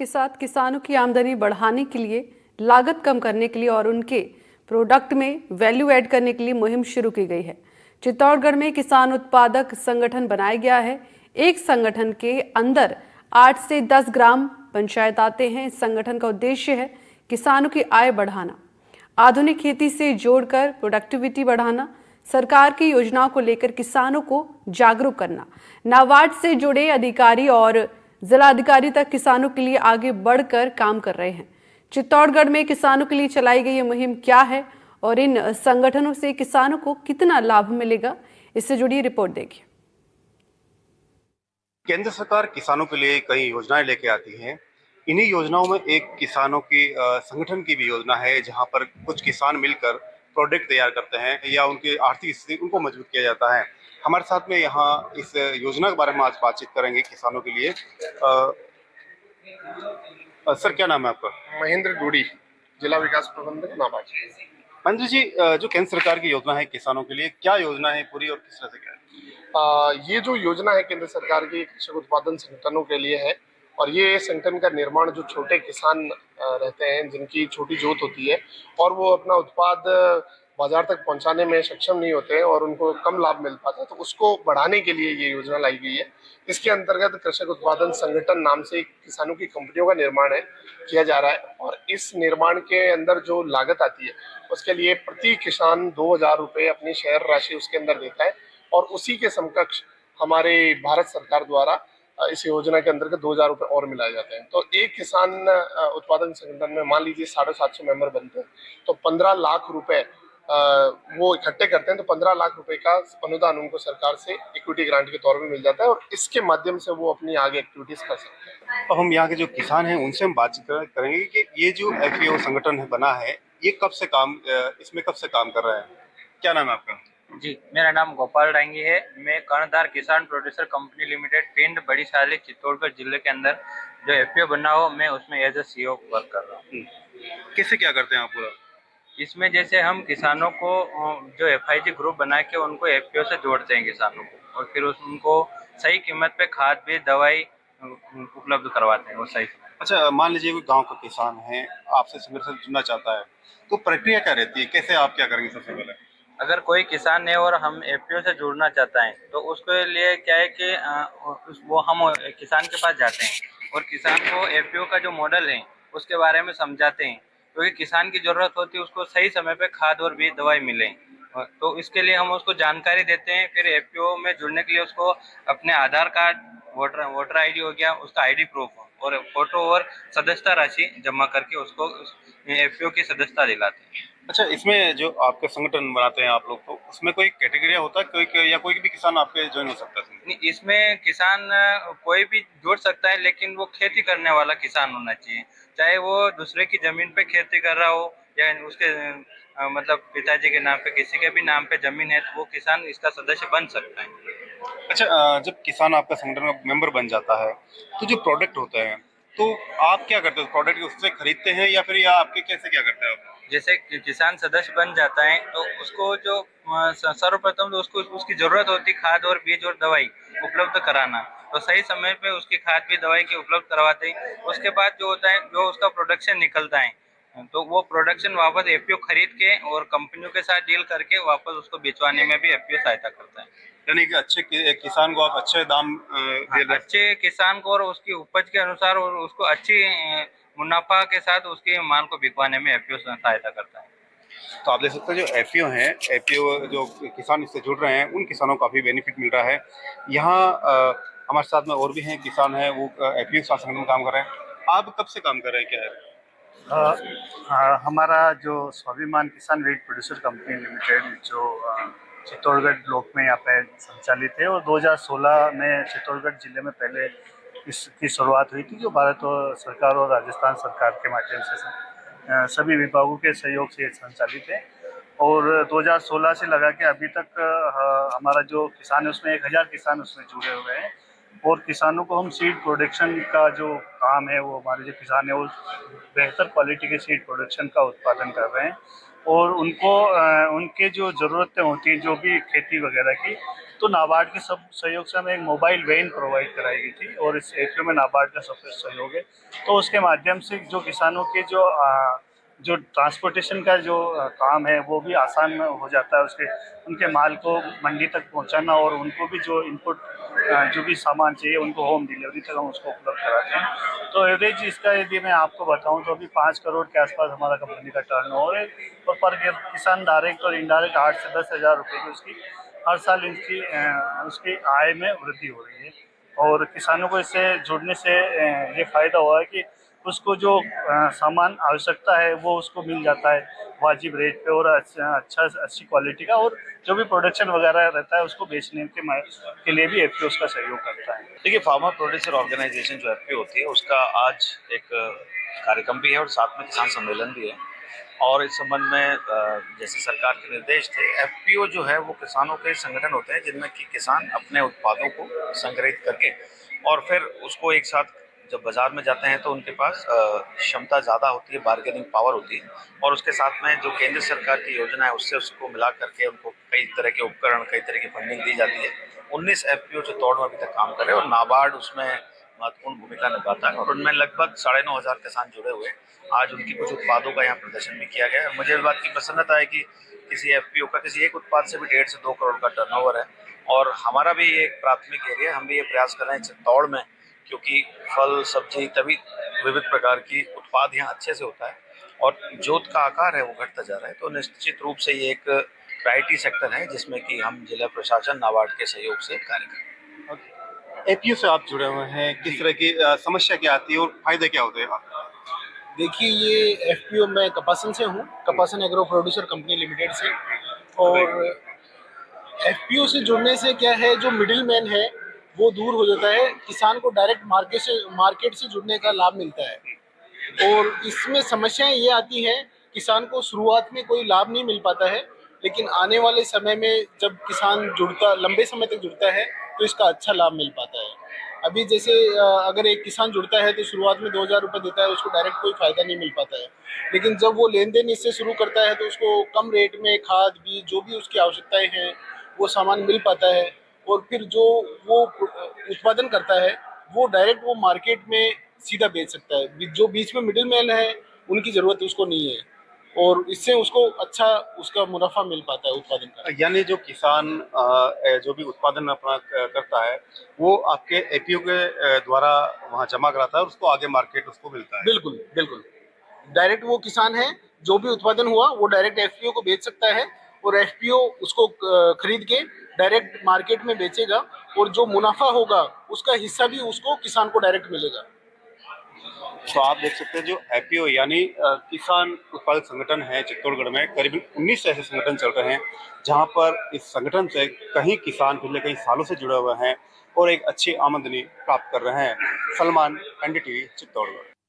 के साथ किसानों की आमदनी बढ़ाने के लिए, लागत कम करने के लिए और उनके प्रोडक्ट में वैल्यू ऐड करने के लिए मुहिम शुरू की गई है। चित्तौड़गढ़ में किसान उत्पादक संगठन बनाया गया है। एक संगठन के अंदर 8 से 10 ग्राम पंचायत आते हैं। इस संगठन का उद्देश्य है किसानों की आय बढ़ाना, आधुनिक खेती से जोड़कर प्रोडक्टिविटी बढ़ाना, सरकार की योजनाओं को लेकर किसानों को जागरूक करना। नाबार्ड से जुड़े अधिकारी और जिला अधिकारी तक किसानों के लिए आगे बढ़कर काम कर रहे हैं। चित्तौड़गढ़ में किसानों के लिए चलाई गई ये मुहिम क्या है और इन संगठनों से किसानों को कितना लाभ मिलेगा, इससे जुड़ी रिपोर्ट देखिए। केंद्र सरकार किसानों के लिए कई योजनाएं लेके आती है। इन्हीं योजनाओं में एक किसानों की संगठन की भी योजना है, जहां पर कुछ किसान मिलकर प्रोडक्ट तैयार करते हैं या उनकी आर्थिक स्थिति उनको मजबूत किया जाता है। हमारे साथ में यहाँ इस योजना के बारे में आज बातचीत करेंगे किसानों के लिए। सर, क्या नाम है आपका? महेंद्र डूडी, जिला विकास प्रबंधक नाबार्ड। महेंद्र जी, जो केंद्र सरकार की योजना है किसानों के लिए, क्या योजना है पूरी और किस तरह से क्या है? ये जो योजना है केंद्र सरकार की कृषक उत्पादन संगठनों के लिए है, और ये संगठन का निर्माण जो छोटे किसान रहते हैं, जिनकी छोटी जोत होती है और वो अपना उत्पाद बाजार तक पहुंचाने में सक्षम नहीं होते हैं और उनको कम लाभ मिल पाता है, तो उसको बढ़ाने के लिए ये योजना लाई गई है। इसके अंतर्गत कृषक उत्पादन संगठन नाम से किसानों की कंपनियों का निर्माण किया जा रहा है, और इस निर्माण के अंदर जो लागत आती है उसके लिए प्रति किसान 2,000 रुपये अपनी शेयर राशि उसके अंदर देता है, और उसी के समकक्ष हमारे भारत सरकार द्वारा इस योजना के अंतर्गत 2,000 रुपये और मिलाए जाते हैं। तो एक किसान उत्पादन संगठन में मान लीजिए 750 मेंबर बनते हैं, तो 15 लाख रुपए वो इकट्ठे करते हैं, तो 15 लाख रुपए का अनुदान उनको सरकार से इक्विटी ग्रांट के तौर पर मिल जाता है, और इसके माध्यम से वो अपनी आगे एक्टिविटीज कर सकते हैं। तो हम यहाँ के जो किसान हैं उनसे हम बातचीत करेंगे कि ये जो एफपीओ संगठन बना है, ये कब से इसमें कब से काम कर रहा है? क्या नाम है आपका? जी, मेरा नाम गोपाल डांगी है। मैं कर्णधार किसान प्रोड्यूसर कंपनी लिमिटेड पिंड बड़ी साली चित्तौड़गढ़ जिले के अंदर जो एफपीओ बना हो, मैं उसमें एज ए सीईओ वर्क कर रहा हूँ। कैसे क्या करते हैं आप पूरा? इसमें जैसे हम किसानों को जो एफआईजी ग्रुप बना के उनको एफपीओ से जोड़ते हैं किसानों को, और फिर उनको सही कीमत पे खाद बीज दवाई उपलब्ध करवाते हैं वो सही समय। अच्छा, मान लीजिए कोई गांव का किसान है, आपसे मेरे साथ जुड़ना चाहता है, तो प्रक्रिया क्या रहती है? कैसे आप क्या करेंगे सबसे पहले? अगर कोई किसान है और हम एफपीओ से जुड़ना चाहता है, तो उसके लिए क्या है कि वो हम किसान के पास जाते हैं और किसान को एफपीओ का जो मॉडल है उसके बारे में समझाते हैं, क्योंकि किसान की ज़रूरत होती है उसको सही समय पे खाद और बीज दवाई मिले। तो इसके लिए हम उसको जानकारी देते हैं। फिर एफपीओ में जुड़ने के लिए उसको अपने आधार कार्ड, वोटर आईडी हो गया, उसका आईडी प्रूफ और फोटो और सदस्यता राशि जमा करके उसको एफपीओ की सदस्यता दिलाते हैं। अच्छा, इसमें जो आपके संगठन बनाते हैं आप लोग, तो उसमें कोई कैटेगरी होता है, कोई या कोई भी किसान आपके ज्वाइन हो सकता है? नहीं, इसमें किसान कोई भी जुड़ सकता है, लेकिन वो खेती करने वाला किसान होना चाहिए। चाहे वो दूसरे की जमीन पे खेती कर रहा हो या उसके मतलब पिताजी के नाम पे, किसी के भी नाम पे जमीन है, तो वो किसान इसका सदस्य बन सकता है। अच्छा, जब किसान आपका संगठन का मेंबर बन जाता है, तो जो प्रोडक्ट होता है, तो आप क्या करते हो? प्रोडक्ट उससे खरीदते हैं या फिर या आपके कैसे क्या करते हैं आप? जैसे किसान सदस्य बन जाता है तो उसको जो सर्वप्रथम तो उसको उसकी जरूरत होती खाद और बीज और दवाई उपलब्ध कराना, तो सही समय पे उसकी खाद बीज दवाई की उपलब्ध करवाते हैं। उसके बाद जो होता है, जो उसका प्रोडक्शन निकलता है, तो वो प्रोडक्शन वापस एफपीओ खरीद के और कंपनियों के साथ डील करके वापस उसको बेचवाने में भी एफपीओ सहायता करता है। यानी कि अच्छे किसान को आप अच्छे दाम हाँ, अच्छे किसान को और उसकी उपज के अनुसार और उसको अच्छी मुनाफा के साथ उसके माल को बिकवाने में एफपीओ सहायता करता है। तो आप देख सकते हैं जो एफपीओ हैं, एफपीओ जो किसान इससे जुड़ रहे हैं, उन किसानों को काफ़ी बेनिफिट मिल रहा है। यहाँ हमारे साथ में और भी हैं किसान हैं, वो एफपीओ के साथ संगठन में काम कर रहे हैं। आप कब से काम कर रहे हैं, क्या है? हमारा जो स्वाभिमान किसान वीट प्रोड्यूसर कंपनी लिमिटेड जो चित्तौड़गढ़ ब्लॉक में यहाँ पे संचालित है, और 2016 में चित्तौड़गढ़ जिले में पहले इसकी शुरुआत हुई थी, जो भारत सरकार और राजस्थान सरकार के माध्यम से सभी विभागों के सहयोग से संचालित है। और 2016 से लगा के अभी तक हमारा जो किसान है उसमें 1,000 किसान उसमें जुड़े हुए हैं, और किसानों को हम सीड प्रोडक्शन का जो काम है, वो हमारे जो किसान है वो बेहतर क्वालिटी के सीड प्रोडक्शन का उत्पादन कर रहे हैं, और उनको उनके जो ज़रूरतें होती हैं जो भी खेती वगैरह की, तो नाबार्ड के सब सहयोग से हमें एक मोबाइल वैन प्रोवाइड कराई गई थी और इस एपीओ में नाबार्ड का सबसे सहयोग है। तो उसके माध्यम से जो किसानों के जो ट्रांसपोर्टेशन का जो काम है वो भी आसान हो जाता है, उनके माल को मंडी तक पहुंचाना और उनको भी जो इनपुट जो भी सामान चाहिए उनको होम डिलीवरी तक हम उसको उपलब्ध कराते हैं। तो एवरेज इसका यदि मैं आपको बताऊं तो अभी 5 करोड़ के आसपास हमारा कंपनी का टर्नओवर है और पर किसान डायरेक्ट और इनडायरेक्ट 8 से 10 हज़ार रुपये की उसकी हर साल उसकी आय में वृद्धि हो रही है। और किसानों को इससे जुड़ने से ये फ़ायदा हुआ है कि उसको जो सामान आवश्यकता है वो उसको मिल जाता है वाजिब रेट पे और अच्छी क्वालिटी का, और जो भी प्रोडक्शन वगैरह रहता है उसको बेचने के लिए भी एफपीओ उसका सहयोग करता है। देखिए, फार्मर प्रोड्यूसर ऑर्गेनाइजेशन जो एफपीओ होती है उसका आज एक कार्यक्रम भी है और साथ में किसान सम्मेलन भी है। और इस संबंध में जैसे सरकार के निर्देश थे, एफपीओ जो है वो किसानों के संगठन होते हैं जिनमें कि किसान अपने उत्पादों को संग्रहित करके और फिर उसको एक साथ जब बाजार में जाते हैं तो उनके पास क्षमता ज़्यादा होती है, बार्गेनिंग पावर होती है, और उसके साथ में जो केंद्र सरकार की योजना है उससे उसको मिला करके उनको कई तरह के उपकरण, कई तरह की फंडिंग दी जाती है। 19 एफपीओ चित्तौड़ में अभी तक काम कर रहे हैं और नाबार्ड उसमें महत्वपूर्ण भूमिका निभाता है और उनमें लगभग 9,500 किसान जुड़े हुए हैं। आज उनकी कुछ उत्पादों का यहाँ प्रदर्शन भी किया गया है। मुझे इस बात की प्रसन्नता है कि किसी एफपीओ का किसी एक उत्पाद से भी 1.5 से 2 करोड़ का टर्नओवर है और हमारा भी एक प्राथमिक एरिया, हम भी ये प्रयास कर रहे हैं चित्तौड़ में, क्योंकि फल सब्जी तभी विविध प्रकार की उत्पाद यहाँ अच्छे से होता है और जोत का आकार है वो घटता जा रहा है। तो निश्चित रूप से ये एक प्रायोरिटी सेक्टर है जिसमें कि हम जिला प्रशासन नाबार्ड के सहयोग से कार्य कर रहे हैं। एपीओ से आप जुड़े हुए हैं, किस तरह की समस्या क्या आती है और फायदे क्या होते हैं? देखिए, ये एफपीओ मैं कपासन से हूँ, Kapasan agro producer company limited से। और एफपीओ से जुड़ने से क्या है, जो मिडिल मैन है वो दूर हो जाता है, किसान को डायरेक्ट मार्केट से जुड़ने का लाभ मिलता है। और इसमें समस्याएं ये आती हैं, किसान को शुरुआत में कोई लाभ नहीं मिल पाता है, लेकिन आने वाले समय में जब किसान लंबे समय तक जुड़ता है तो इसका अच्छा लाभ मिल पाता है। अभी जैसे अगर एक किसान जुड़ता है तो शुरुआत में 2,000 रुपये देता है, उसको डायरेक्ट कोई फायदा नहीं मिल पाता है। लेकिन जब वो लेन देन इससे शुरू करता है तो उसको कम रेट में खाद बीज जो भी उसकी आवश्यकताएं हैं वो सामान मिल पाता है। और फिर जो वो उत्पादन करता है वो डायरेक्ट वो मार्केट में सीधा बेच सकता है। जो बीच में मिडिल मैन है उनकी ज़रूरत उसको नहीं है और इससे उसको अच्छा उसका मुनाफा मिल पाता है उत्पादन का। यानी जो किसान जो भी उत्पादन अपना करता है वो आपके एपीओ के द्वारा वहाँ जमा कराता है और उसको आगे मार्केट उसको मिलता है। बिल्कुल बिल्कुल, डायरेक्ट वो किसान है, जो भी उत्पादन हुआ वो डायरेक्ट एफपीओ को बेच सकता है और एफपीओ उसको खरीद के डायरेक्ट मार्केट में बेचेगा और जो मुनाफा होगा उसका हिस्सा भी उसको किसान को डायरेक्ट मिलेगा। तो आप देख सकते हैं जो एपीओ यानी किसान उत्पादक संगठन है चित्तौड़गढ़ में करीबन 19 ऐसे संगठन चल रहे हैं जहां पर इस संगठन से कई किसान पिछले कई सालों से जुड़े हुए हैं और एक अच्छी आमदनी प्राप्त कर रहे हैं। सलमान, एनडीटीवी, चित्तौड़गढ़।